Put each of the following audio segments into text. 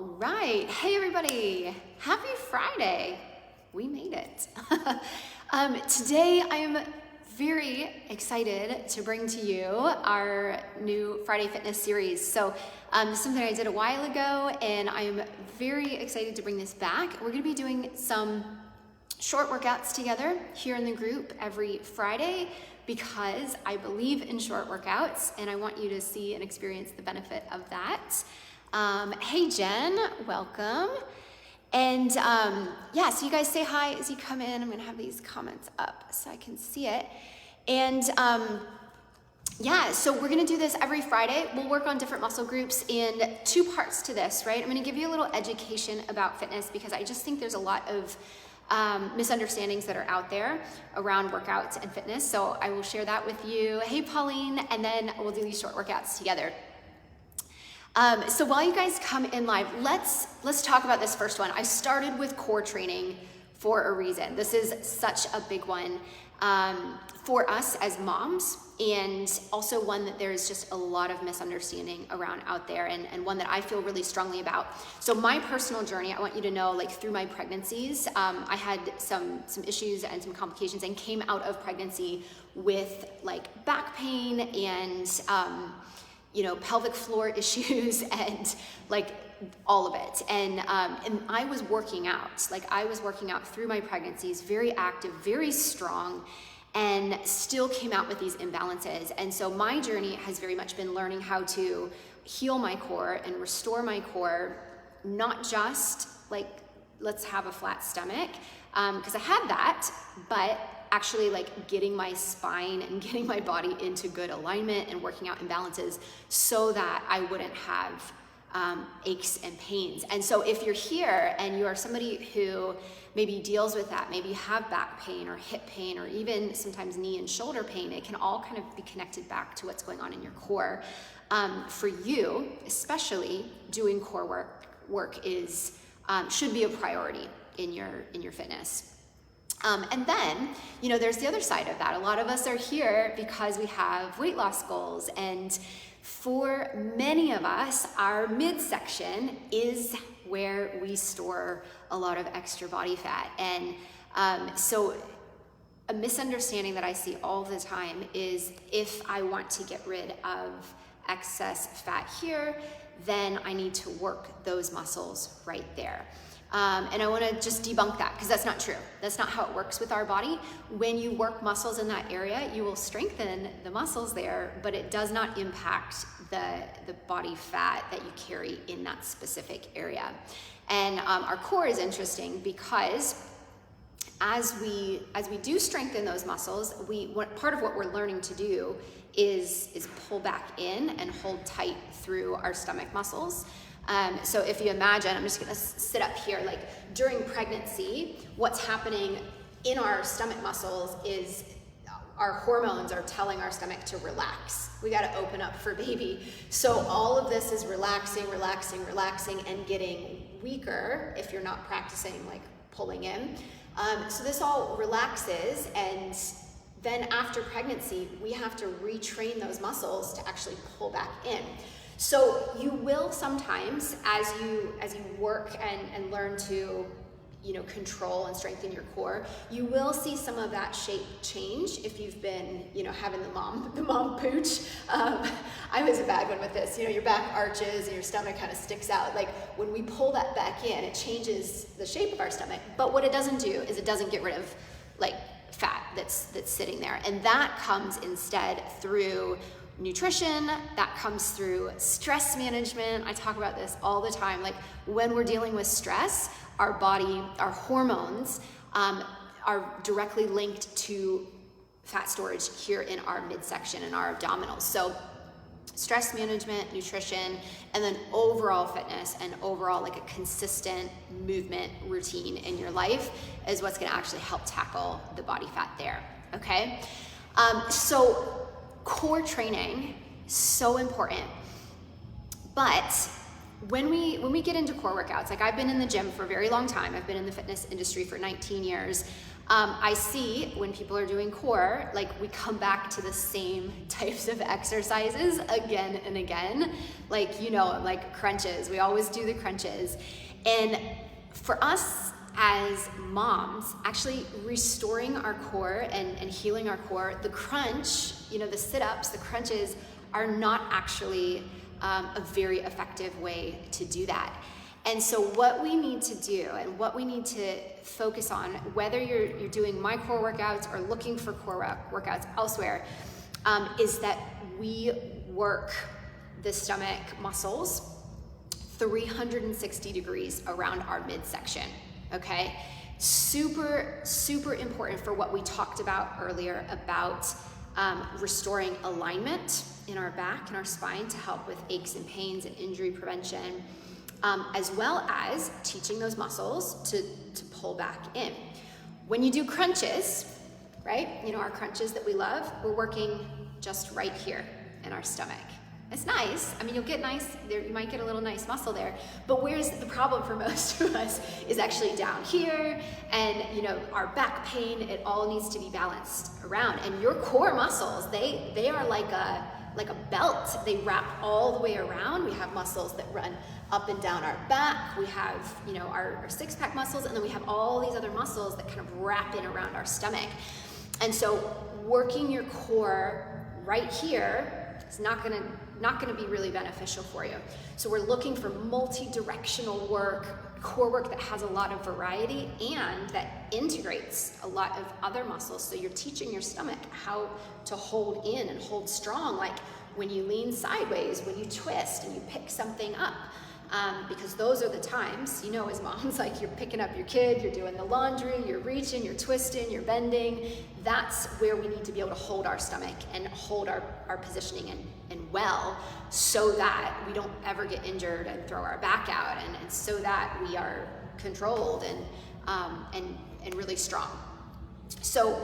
right. Hey, everybody. Happy Friday. We made it. Today, I am very excited to bring to you our new Friday Fitness series. So this is something I did a while ago, and I'm very excited to bring this back. We're going to be doing some short workouts together here in the group every Friday because I believe in short workouts, and I want you to see and experience the benefit of that. Hey Jen, welcome. And yeah, so you guys say hi as you come in. I'm gonna have these comments up so I can see it. And yeah, so we're gonna do this every Friday. We'll work on different muscle groups in two parts to this, right? I'm gonna give you a little education about fitness because I just think there's a lot of misunderstandings that are out there around workouts and fitness. So I will share that with you. Hey Pauline, and then we'll do these short workouts together. So while you guys come in live, let's talk about this first one. I started with core training for a reason. This is such a big one for us as moms, and also one that there's just a lot of misunderstanding around out there, and one that I feel really strongly about. So my personal journey, I want you to know, like through my pregnancies, I had some issues and some complications, and came out of pregnancy with like back pain and pelvic floor issues and like all of it. And I was working out. I was working out through my pregnancies, very active, very strong, and still came out with these imbalances. And so my journey has very much been learning how to heal my core and restore my core, not just like, let's have a flat stomach, because I had that, but actually like getting my spine and getting my body into good alignment and working out imbalances so that I wouldn't have aches and pains. And so if you're here and you are somebody who maybe deals with that, maybe you have back pain or hip pain or even sometimes knee and shoulder pain, it can all kind of be connected back to what's going on in your core. For you, especially, doing core work is should be a priority in your fitness. And then, there's the other side of that. A lot of us are here because we have weight loss goals. And for many of us, our midsection is where we store a lot of extra body fat. And so a misunderstanding that I see all the time is if I want to get rid of excess fat here, then I need to work those muscles right there. And I want to just debunk that because that's not true. That's not how it works with our body. When you work muscles in that area, you will strengthen the muscles there, but it does not impact the body fat that you carry in that specific area. And our core is interesting because as we do strengthen those muscles, part of what we're learning to do is pull back in and hold tight through our stomach muscles. So if you imagine, I'm just gonna sit up here, like during pregnancy, what's happening in our stomach muscles is our hormones are telling our stomach to relax. We gotta open up for baby. So all of this is relaxing, and getting weaker if you're not practicing like pulling in. So this all relaxes, and then after pregnancy, we have to retrain those muscles to actually pull back in. So you will sometimes, as you work and learn to, control and strengthen your core, you will see some of that shape change if you've been, having the mom pooch. I was a bad one with this. Your back arches and your stomach kind of sticks out. Like when we pull that back in, it changes the shape of our stomach. But what it doesn't do is it doesn't get rid of like fat that's sitting there, and that comes instead through nutrition, that comes through stress management. I talk about this all the time. Like when we're dealing with stress, our body, our hormones are directly linked to fat storage here in our midsection and our abdominals. So stress management, nutrition, and then overall fitness and overall like a consistent movement routine in your life is what's gonna actually help tackle the body fat there, okay? So core training, so important. But when we get into core workouts, like I've been in the gym for a very long time. I've been in the fitness industry for 19 years. I see when people are doing core, like we come back to the same types of exercises again and again. Like, you know, like crunches, we always do the crunches. And for us as moms, actually restoring our core and healing our core, the crunch, you know, the sit-ups, the crunches are not actually a very effective way to do that. And so what we need to do and what we need to focus on, whether you're doing my core workouts or looking for core workouts elsewhere, is that we work the stomach muscles 360 degrees around our midsection, okay? Super, super important for what we talked about earlier about restoring alignment in our back and our spine to help with aches and pains and injury prevention. As well as teaching those muscles to pull back in. When you do crunches, right, you know, our crunches that we love, we're working just right here in our stomach. It's nice. I mean, you'll get nice, there, you might get a little nice muscle there, but where's the problem for most of us is actually down here, and you know, our back pain, it all needs to be balanced around. And your core muscles, they are like a belt. They wrap all the way around. We have muscles that run up and down our back. We have, you know, our six-pack muscles, and then we have all these other muscles that kind of wrap in around our stomach. And so working your core right here is not gonna be really beneficial for you. So we're looking for multi-directional work, core work that has a lot of variety and that integrates a lot of other muscles. So you're teaching your stomach how to hold in and hold strong, like when you lean sideways, when you twist and you pick something up. Because those are the times, you know, as moms, like you're picking up your kid, you're doing the laundry, you're reaching, you're twisting, you're bending. That's where we need to be able to hold our stomach and hold our positioning and well, so that we don't ever get injured and throw our back out, and so that we are controlled and really strong. So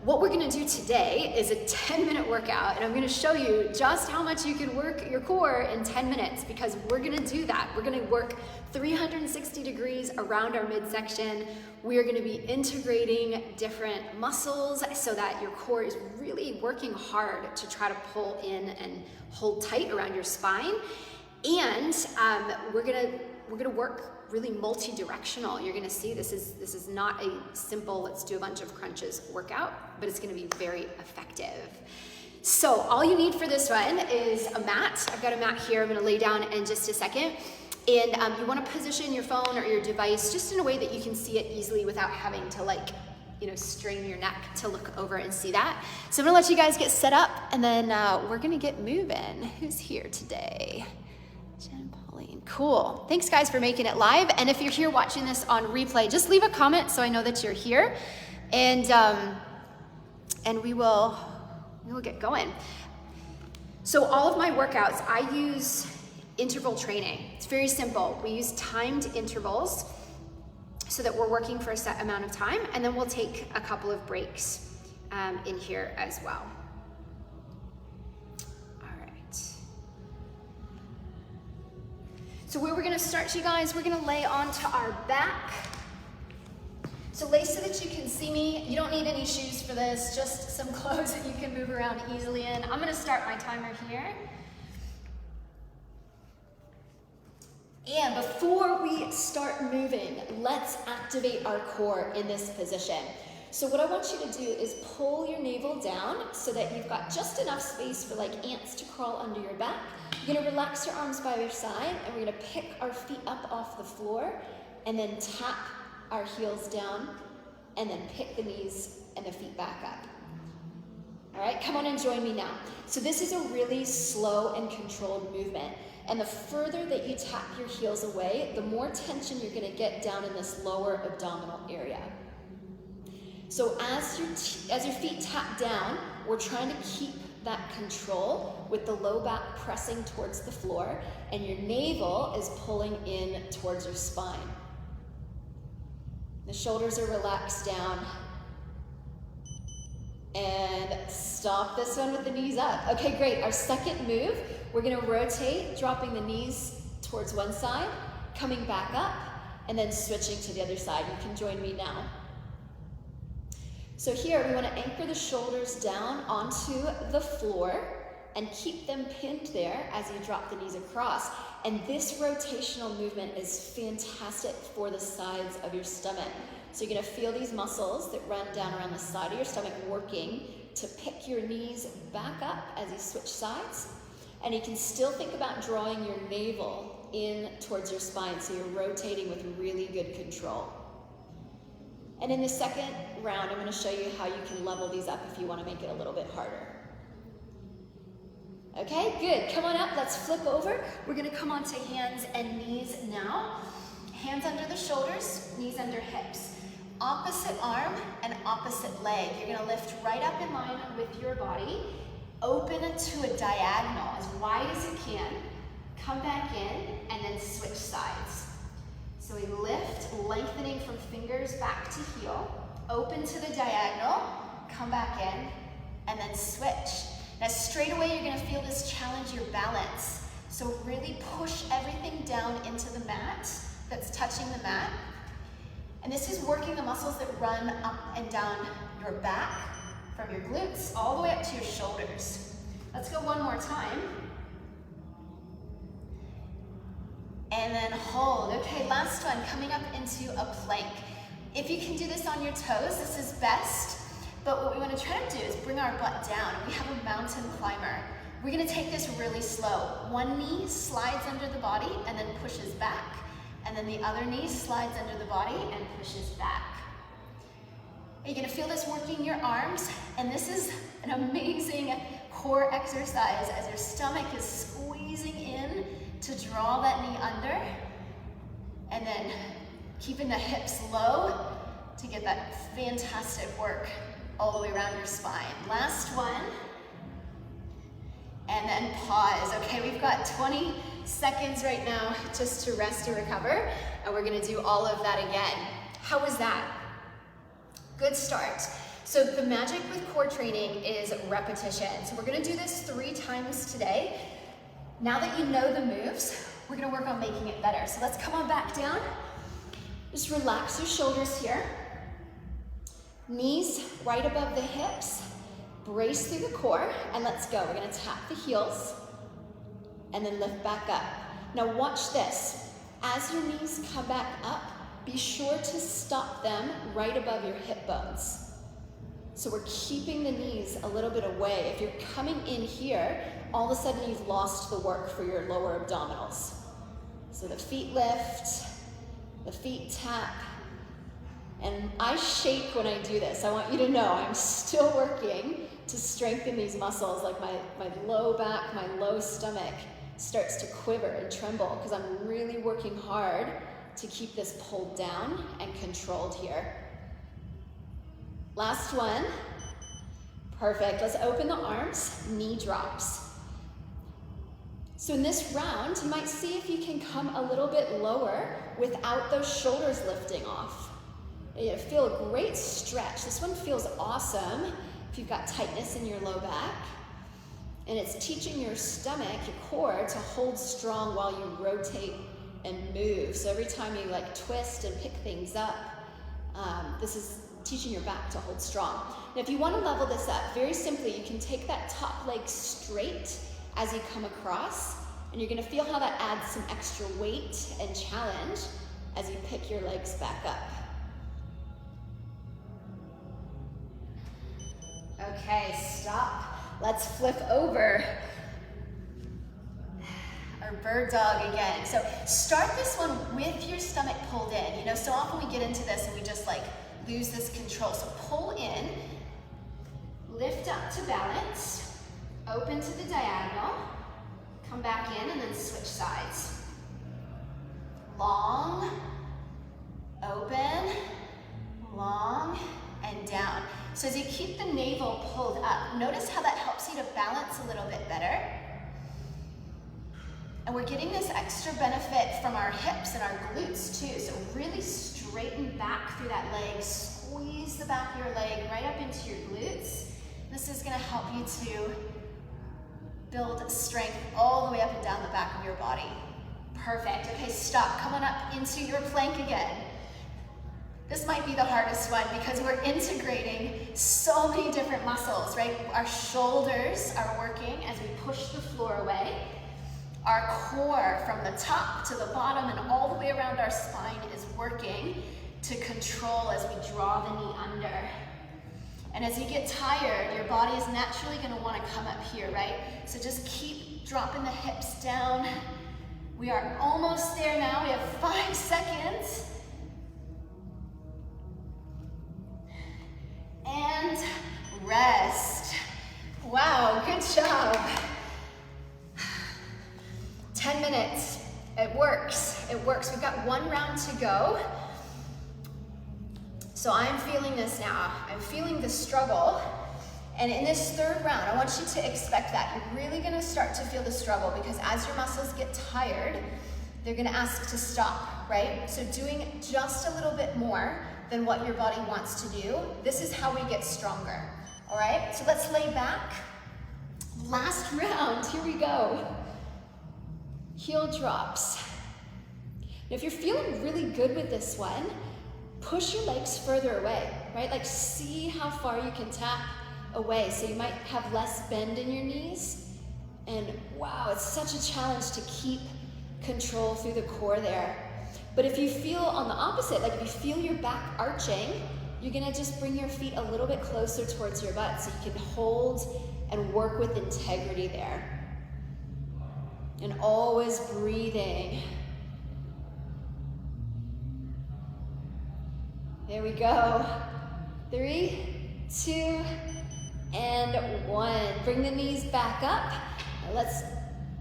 what we're gonna do today is a 10-minute workout, and I'm gonna show you just how much you can work your core in 10 minutes, because we're gonna do that. We're gonna work 360 degrees around our midsection. We are gonna be integrating different muscles so that your core is really working hard to try to pull in and hold tight around your spine. And we're gonna work really multi-directional. You're gonna see this is not a simple, let's do a bunch of crunches workout, but it's gonna be very effective. So all you need for this one is a mat. I've got a mat here I'm gonna lay down in just a second. And you wanna position your phone or your device just in a way that you can see it easily without having to, like, you know, strain your neck to look over and see that. So I'm gonna let you guys get set up, and then we're gonna get moving. Who's here today? Cool. Thanks guys for making it live. And if you're here watching this on replay, just leave a comment so I know that you're here. And we will get going. So all of my workouts, I use interval training. It's very simple. We use timed intervals so that we're working for a set amount of time, and then we'll take a couple of breaks in here as well. So where we're gonna start, you guys, we're gonna lay onto our back. So lay so that you can see me. You don't need any shoes for this, just some clothes that you can move around easily in. I'm gonna start my timer here. And before we start moving, let's activate our core in this position. So what I want you to do is pull your navel down so that you've got just enough space for like ants to crawl under your back. You're gonna relax your arms by your side, and we're gonna pick our feet up off the floor and then tap our heels down and then pick the knees and the feet back up. All right, come on and join me now. So this is a really slow and controlled movement. And the further that you tap your heels away, the more tension you're gonna get down in this lower abdominal area. So as your feet tap down, we're trying to keep that control with the low back pressing towards the floor, and your navel is pulling in towards your spine. The shoulders are relaxed down. And stop this one with the knees up. Okay, great. Our second move, we're gonna rotate, dropping the knees towards one side, coming back up, and then switching to the other side. You can join me now. So here we want to anchor the shoulders down onto the floor and keep them pinned there as you drop the knees across. And this rotational movement is fantastic for the sides of your stomach. So you're gonna feel these muscles that run down around the side of your stomach working to pick your knees back up as you switch sides. And you can still think about drawing your navel in towards your spine, so you're rotating with really good control. And in the second round, I'm gonna show you how you can level these up if you wanna make it a little bit harder. Okay, good. Come on up, let's flip over. We're gonna come onto hands and knees now. Hands under the shoulders, knees under hips. Opposite arm and opposite leg. You're gonna lift right up in line with your body. Open to a diagonal as wide as you can. Come back in and then switch sides. So we lift, lengthening from fingers back to heel. Open to the diagonal, come back in, and then switch. Now straight away you're gonna feel this challenge your balance. So really push everything down into the mat that's touching the mat. And this is working the muscles that run up and down your back, from your glutes, all the way up to your shoulders. Let's go one more time. And then hold. Okay, last one, coming up into a plank. If you can do this on your toes, this is best. But what we want to try to do is bring our butt down. We have a mountain climber. We're going to take this really slow. One knee slides under the body and then pushes back. And then the other knee slides under the body and pushes back. You're going to feel this working your arms. And this is an amazing core exercise as your stomach is squeezing in to draw that knee under. And then keeping the hips low to get that fantastic work all the way around your spine. Last one. And then pause. Okay, we've got 20 seconds right now just to rest and recover. And we're gonna do all of that again. How was that? Good start. So the magic with core training is repetition. So we're gonna do this 3 times today. Now that you know the moves, we're gonna work on making it better. So let's come on back down. Just relax your shoulders here. Knees right above the hips. Brace through the core, and let's go. We're gonna tap the heels and then lift back up. Now watch this. As your knees come back up, be sure to stop them right above your hip bones. So we're keeping the knees a little bit away. If you're coming in here, all of a sudden you've lost the work for your lower abdominals. So the feet lift, the feet tap, and I shake when I do this. I want you to know I'm still working to strengthen these muscles, like my low back, my low stomach starts to quiver and tremble because I'm really working hard to keep this pulled down and controlled here. Last one. Perfect. Let's open the arms, knee drops. So in this round, you might see if you can come a little bit lower without those shoulders lifting off. You feel a great stretch. This one feels awesome if you've got tightness in your low back. And it's teaching your stomach, your core, to hold strong while you rotate and move. So every time you like twist and pick things up, this is teaching your back to hold strong. Now if you want to level this up, very simply, you can take that top leg straight as you come across, and you're going to feel how that adds some extra weight and challenge as you pick your legs back up. Okay, stop. Let's flip over. Our bird dog again. So start this one with your stomach pulled in. You know, so often we get into this and we just like lose this control. So pull in, lift up to balance, open to the diagonal, come back in and then switch sides. Long, open, long, and down. So as you keep the navel pulled up, notice how that helps you to balance a little bit better. And we're getting this extra benefit from our hips and our glutes too. So really straighten back through that leg, squeeze the back of your leg right up into your glutes. This is gonna help you to build strength all the way up and down the back of your body. Perfect. Okay, stop. Come on up into your plank again. This might be the hardest one because we're integrating so many different muscles, right? Our shoulders are working as we push the floor away. Our core from the top to the bottom and all the way around our spine is working to control as we draw the knee under. And as you get tired, your body is naturally going to want to come up here, right? So just keep dropping the hips down. We are almost there now. We have 5 seconds. And rest. Wow, good job. 10 minutes. It works. It works. We've got 1 round to go. So I'm feeling this now. I'm feeling the struggle. And in this 3rd round, I want you to expect that. You're really gonna start to feel the struggle because as your muscles get tired, they're gonna ask to stop, right? So doing just a little bit more than what your body wants to do, this is how we get stronger, all right? So let's lay back. Last round, here we go. Heel drops. Now if you're feeling really good with this one, push your legs further away, right? Like see how far you can tap away. So you might have less bend in your knees. And wow, it's such a challenge to keep control through the core there. But if you feel on the opposite, like if you feel your back arching, you're gonna just bring your feet a little bit closer towards your butt so you can hold and work with integrity there. And always breathing. There we go. 3, 2, and 1. Bring the knees back up. Let's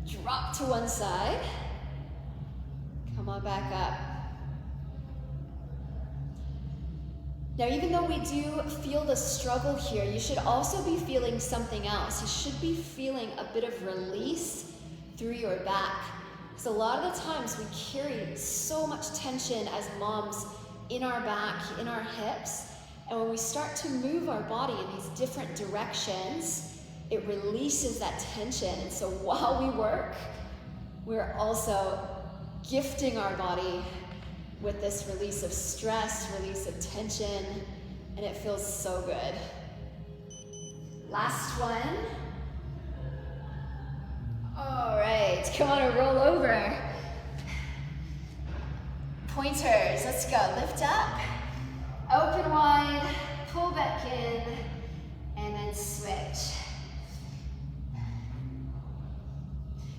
drop to one side. Come on back up. Now, even though we do feel the struggle here, you should also be feeling something else. You should be feeling a bit of release through your back. Because a lot of the times we carry so much tension as moms in our back, in our hips, and when we start to move our body in these different directions, it releases that tension. And so while we work, we're also gifting our body with this release of stress, release of tension, and it feels so good. Last one. All right, come on and roll over. Pointers, let's go. Lift up, open wide, pull back in, and then switch.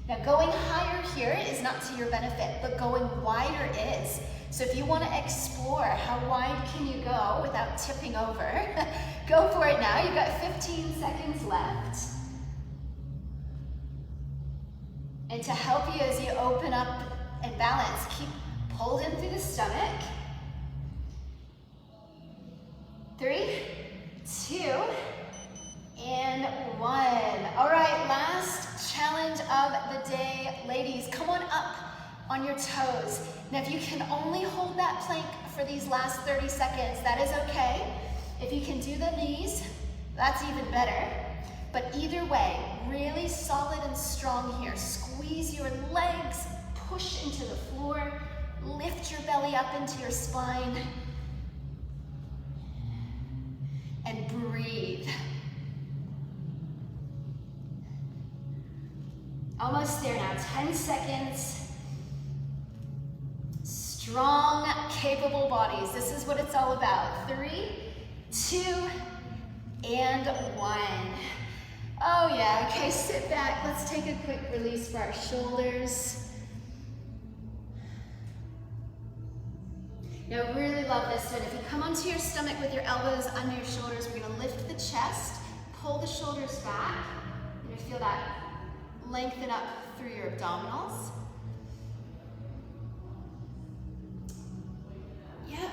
Now going higher here is not to your benefit, but going wider is. So if you want to explore how wide can you go without tipping over, go for it now. You've got 15 seconds left. And to help you as you open up and balance, keep pulling through the stomach. 3, 2, and 1. All right, last challenge of the day. Ladies, come on up on your toes. Now, if you can only hold that plank for these last 30 seconds, that is okay. If you can do the knees, that's even better. But either way, really solid and strong here. Squeeze your legs, push into the floor, lift your belly up into your spine, and breathe. Almost there now, 10 seconds. Strong, capable bodies. This is what it's all about. 3, 2, and 1. Oh yeah, okay, sit back. Let's take a quick release for our shoulders. Now, I really love this one. If you come onto your stomach with your elbows under your shoulders, we're gonna lift the chest, pull the shoulders back. You're gonna feel that lengthen up through your abdominals. Yep.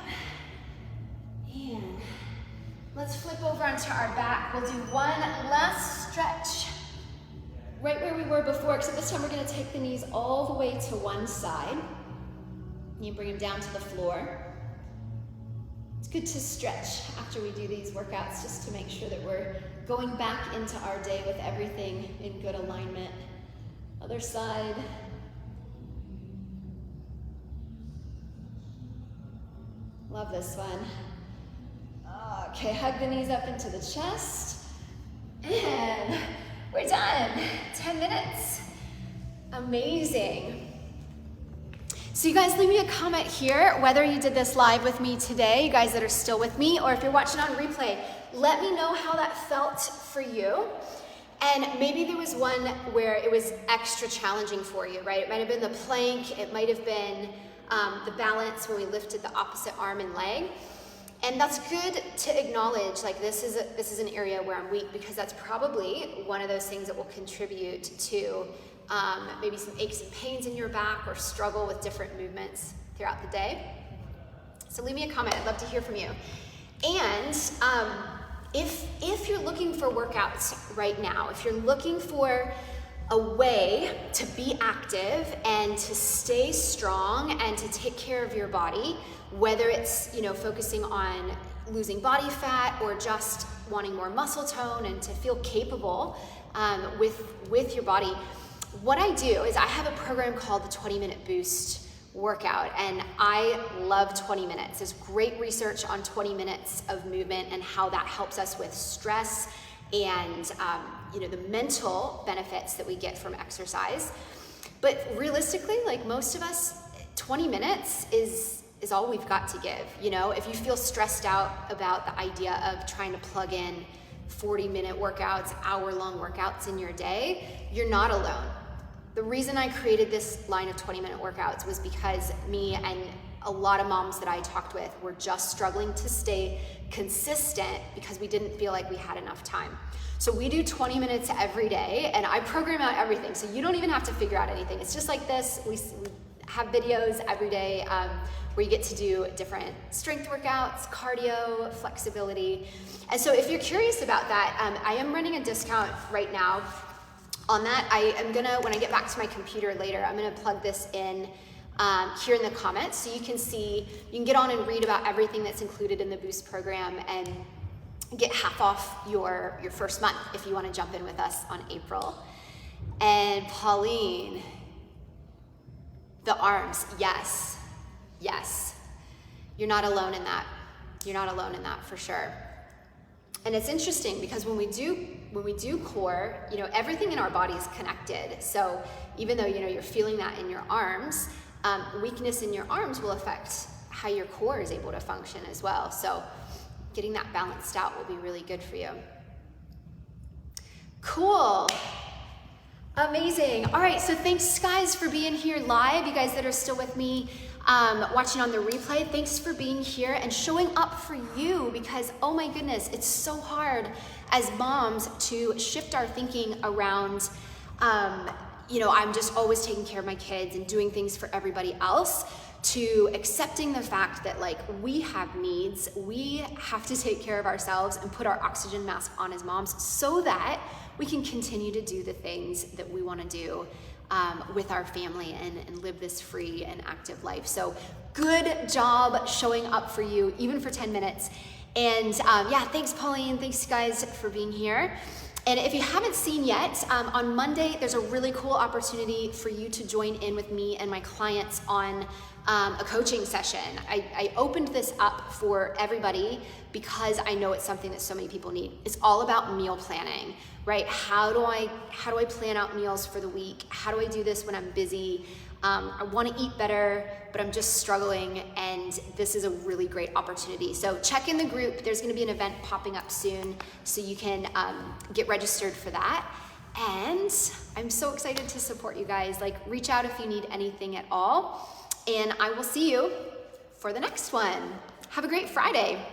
And let's flip over onto our back. We'll do one last stretch. Right where we were before, except this time we're gonna take the knees all the way to one side. You bring them down to the floor. It's good to stretch after we do these workouts just to make sure that we're going back into our day with everything in good alignment. Other side. Love this one. Okay, hug the knees up into the chest. And we're done. 10 minutes. Amazing. So you guys leave me a comment here, whether you did this live with me today, you guys that are still with me, or if you're watching on replay, let me know how that felt for you. And maybe there was one where it was extra challenging for you, right? It might have been the plank, it might have been the balance when we lifted the opposite arm and leg. And that's good to acknowledge, like this is an area where I'm weak, because that's probably one of those things that will contribute to maybe some aches and pains in your back, or struggle with different movements throughout the day. So leave me a comment, I'd love to hear from you. And if you're looking for workouts right now, if you're looking for a way to be active and to stay strong and to take care of your body, whether it's, focusing on losing body fat or just wanting more muscle tone and to feel capable with your body, what I do is I have a program called the 20-Minute Boost workout, and I love 20 minutes. There's great research on 20 minutes of movement and how that helps us with stress and the mental benefits that we get from exercise. But realistically, like most of us, 20 minutes is all we've got to give. If you feel stressed out about the idea of trying to plug in 40-minute workouts, hour-long workouts in your day, you're not alone. The reason I created this line of 20-minute workouts was because me and a lot of moms that I talked with were just struggling to stay consistent because we didn't feel like we had enough time. So we do 20 minutes every day, and I program out everything. So you don't even have to figure out anything. It's just like this. We have videos every day where you get to do different strength workouts, cardio, flexibility. And so if you're curious about that, I am running a discount right now on that. I am gonna, when I get back to my computer later, I'm gonna plug this in here in the comments so you can get on and read about everything that's included in the Boost program and get half off your first month if you want to jump in with us on April. And Pauline, the arms, yes. You're not alone in that. You're not alone in that for sure. And it's interesting because when we do core, everything in our body is connected. So even though you're feeling that in your arms, weakness in your arms will affect how your core is able to function as well. So getting that balanced out will be really good for you. Cool. Amazing. All right, so thanks guys for being here live. You guys that are still with me watching on the replay, thanks for being here and showing up for you, because oh my goodness, it's so hard as moms to shift our thinking around I'm just always taking care of my kids and doing things for everybody else, to accepting the fact that like we have needs, we have to take care of ourselves and put our oxygen mask on as moms so that we can continue to do the things that we want to do with our family and live this free and active life. So good job showing up for you, even for 10 minutes. And thanks Pauline, thanks guys for being here. And if you haven't seen yet, on Monday, there's a really cool opportunity for you to join in with me and my clients on a coaching session. I opened this up for everybody because I know it's something that so many people need. It's all about meal planning, right? How do I plan out meals for the week? How do I do this when I'm busy? I want to eat better, but I'm just struggling, and this is a really great opportunity. So check in the group. There's going to be an event popping up soon, so you can get registered for that. And I'm so excited to support you guys. Like, reach out if you need anything at all, and I will see you for the next one. Have a great Friday.